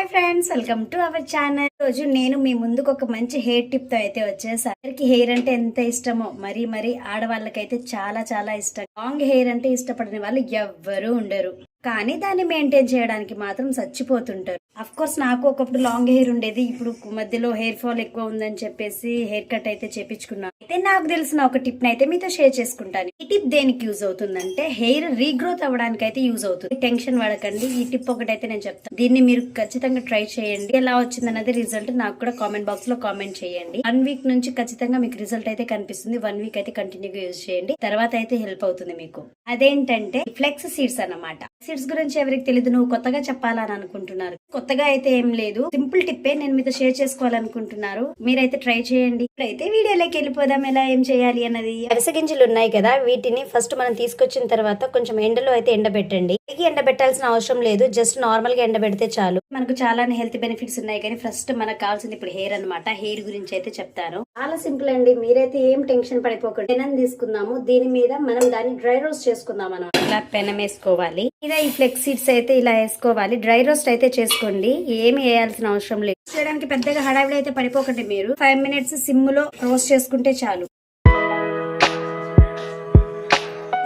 Hi friends, welcome to our channel. రోజు నేను మీ ముందుకు ఒక మంచి హెయిర్ టిప్ తో అయితే వచ్చేసాను. అందరికి హెయిర్ అంటే ఎంత ఇష్టమో మరి ఆడవాళ్ళకైతే చాలా చాలా ఇష్టం. లాంగ్ హెయిర్ అంటే ఇష్టపడని వాళ్ళు ఎవ్వరూ ఉండరు, కానీ దాన్ని మెయింటైన్ చేయడానికి మాత్రం చచ్చిపోతుంటారు. అఫ్ కోర్స్ నాకు ఒకప్పుడు లాంగ్ హెయిర్ ఉండేది. ఇప్పుడు మధ్యలో హెయిర్ ఫాల్ ఎక్కువ ఉందని చెప్పేసి హెయిర్ కట్ అయితే చేపించుకున్నాను. అయితే నాకు తెలిసిన ఒక టిప్ ని అయితే మీతో షేర్ చేసుకుంటాను. ఈ టిప్ దేనికి యూజ్ అవుతుందంటే హెయిర్ రీగ్రోత్ అవ్వడానికి అయితే యూజ్ అవుతుంది. టెన్షన్ పడకండి, ఈ టిప్ ఒకటైతే నేను చెప్తాను. దీన్ని మీరు ఖచ్చితంగా ట్రై చేయండి. ఎలా వచ్చింది అన్నది రిజల్ట్ నాకు కూడా కామెంట్ బాక్స్ లో కామెంట్ చేయండి. 1 వీక్ నుంచి ఖచ్చితంగా మీకు రిజల్ట్ అయితే కనిపిస్తుంది. 1 వీక్ అయితే కంటిన్యూగా యూజ్ చేయండి, తర్వాత అయితే హెల్ప్ అవుతుంది మీకు. అదేంటంటే ఫ్లెక్స్ సీడ్స్ అన్నమాట. సీడ్స్ గురించి ఎవరికి తెలియదు, నువ్వు కొత్తగా చెప్పాలని అనుకుంటున్నారు. కొత్తగా అయితే ఏం లేదు, సింపుల్ టిప్పే నేను మీతో షేర్ చేసుకోవాలనుకుంటున్నారు. మీరైతే ట్రై చేయండి. ఇప్పుడైతే వీడియోలోకి వెళ్ళిపోదాం. ఎలా ఏం చేయాలి అన్నది. అవిసె గింజలు ఉన్నాయి కదా, వీటిని ఫస్ట్ మనం తీసుకొచ్చిన తర్వాత కొంచెం ఎండలో అయితే ఎండబెట్టండి. ఎండబెట్టాల్సిన అవసరం లేదు, జస్ట్ నార్మల్ గా ఎండబెడితే చాలు. మనకు చాలా హెల్త్ బెనిఫిట్స్ ఉన్నాయి, కానీ ఫస్ట్ మనకు కావాల్సింది ఇప్పుడు హెయిర్ అనమాట. హెయిర్ గురించి అయితే చెప్తాను. చాలా సింపుల్ అండి, మీరైతే ఏం టెన్షన్ పడిపోకండి. పెనం తీసుకుందాము, దీని మీద మనం దాన్ని డ్రై రోస్ట్ చేసుకుందాం అనమాట. ఇలా పెనం వేసుకోవాలి. ఇలా ఈ ఫ్లెక్స్ సీడ్స్ అయితే ఇలా వేసుకోవాలి. డ్రై రోస్ట్ అయితే చేసుకోండి, ఏమి వేయాల్సిన అవసరం లేదు. చేయడానికి పెద్దగా హడావిడి అయితే పడిపోకండి. మీరు 5 మినిట్స్ సిమ్ లో రోస్ట్ చేసుకుంటే చాలు.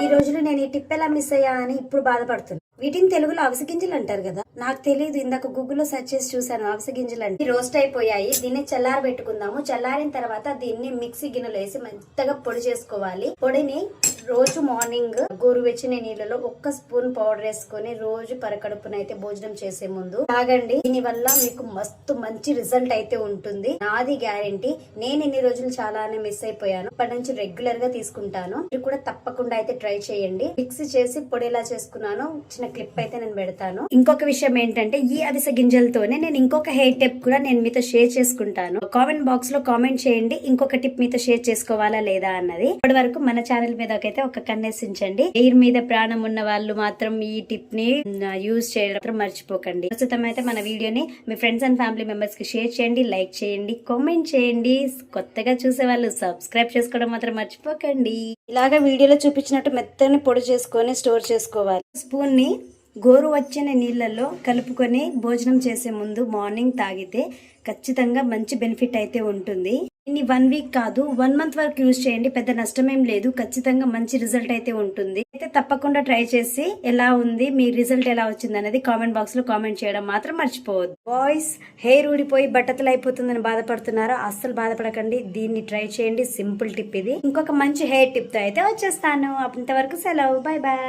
ఈ రోజులో నేను ఈ టిప్ ఎలా మిస్ అయ్యా అని ఇప్పుడు బాధపడుతున్నాను. వీటిని తెలుగులో అవిసె గింజలు అంటారు కదా, నాకు తెలియదు. ఇందాక గూగుల్లో సెర్చ్ చేసి చూసాను, అవిసె గింజలు అంటే. రోస్ట్ అయిపోయాయి, దీన్ని చల్లారి పెట్టుకుందాము. చల్లారిన తర్వాత దీన్ని మిక్సీ గిన్నెలో వేసి మెత్తగా పొడి చేసుకోవాలి. పొడిని రోజు మార్నింగ్ గోరువెచ్చని నీళ్ళలో 1 స్పూన్ పౌడర్ వేసుకొని రోజు పరకడుపునైతే భోజనం చేసే ముందు తాగండి. దీని వల్ల మీకు మస్తు మంచి రిజల్ట్ అయితే ఉంటుంది, నాది గ్యారంటీ. నేను ఇన్ని రోజులు చాలానే మిస్ అయిపోయాను, ఇప్పటి నుంచి రెగ్యులర్ గా తీసుకుంటాను. మీరు కూడా తప్పకుండా అయితే ట్రై చేయండి. మిక్సీ చేసి పొడి ఎలా చేసుకున్నాను చిన్న క్లిప్ అయితే నేను పెడతాను. ఇంకొక విషయం ఏంటంటే, ఈ అవిసె గింజలతోనే నేను ఇంకొక హెయిర్ టిప్ కూడా నేను మీతో షేర్ చేసుకుంటాను. కామెంట్ బాక్స్ లో కామెంట్ చేయండి, ఇంకొక టిప్ మీతో షేర్ చేసుకోవాలా లేదా అన్నది. ఇప్పటి వరకు మన ఛానల్ మీద అయితే ఒక కన్నేసించండి. హెయిర్ మీద ప్రాణం ఉన్న వాళ్ళు మాత్రం ఈ టిప్ ని యూజ్ చేయడం మర్చిపోకండి. ప్రస్తుతం అయితే మన వీడియోని మీ ఫ్రెండ్స్ అండ్ ఫ్యామిలీ మెంబర్స్ కి షేర్ చేయండి, లైక్ చేయండి, కామెంట్ చేయండి. కొత్తగా చూసే వాళ్ళు సబ్స్క్రైబ్ చేసుకోవడం మాత్రం మర్చిపోకండి. ఇలాగా వీడియోలో చూపించినట్టు మెత్తని పొడి చేసుకొని స్టోర్ చేసుకోవాలి. స్పూన్ ని గోరువెచ్చని నీళ్ళల్లో కలుపుకొని భోజనం చేసే ముందు మార్నింగ్ తాగితే ఖచ్చితంగా మంచి బెనిఫిట్ అయితే ఉంటుంది. ఇన్ని 1 వీక్ కాదు, 1 మంత్ వరకు యూజ్ చేయండి, పెద్ద నష్టమేం లేదు. ఖచ్చితంగా మంచి రిజల్ట్ అయితే ఉంటుంది. అయితే తప్పకుండా ట్రై చేసి ఎలా ఉంది, మీ రిజల్ట్ ఎలా వచ్చింది అనేది కామెంట్ బాక్స్ లో కామెంట్ చేయడం మాత్రం మర్చిపోవద్దు. బాయ్స్, హెయిర్ ఊడిపోయి బట్టతలు అయిపోతుందని బాధపడుతున్నారా? అస్సలు బాధపడకండి, దీన్ని ట్రై చేయండి. సింపుల్ టిప్ ఇది. ఇంకొక మంచి హెయిర్ టిప్ తో అయితే వచ్చేస్తాను. అంతవరకు సెలవు, బాయ్ బాయ్.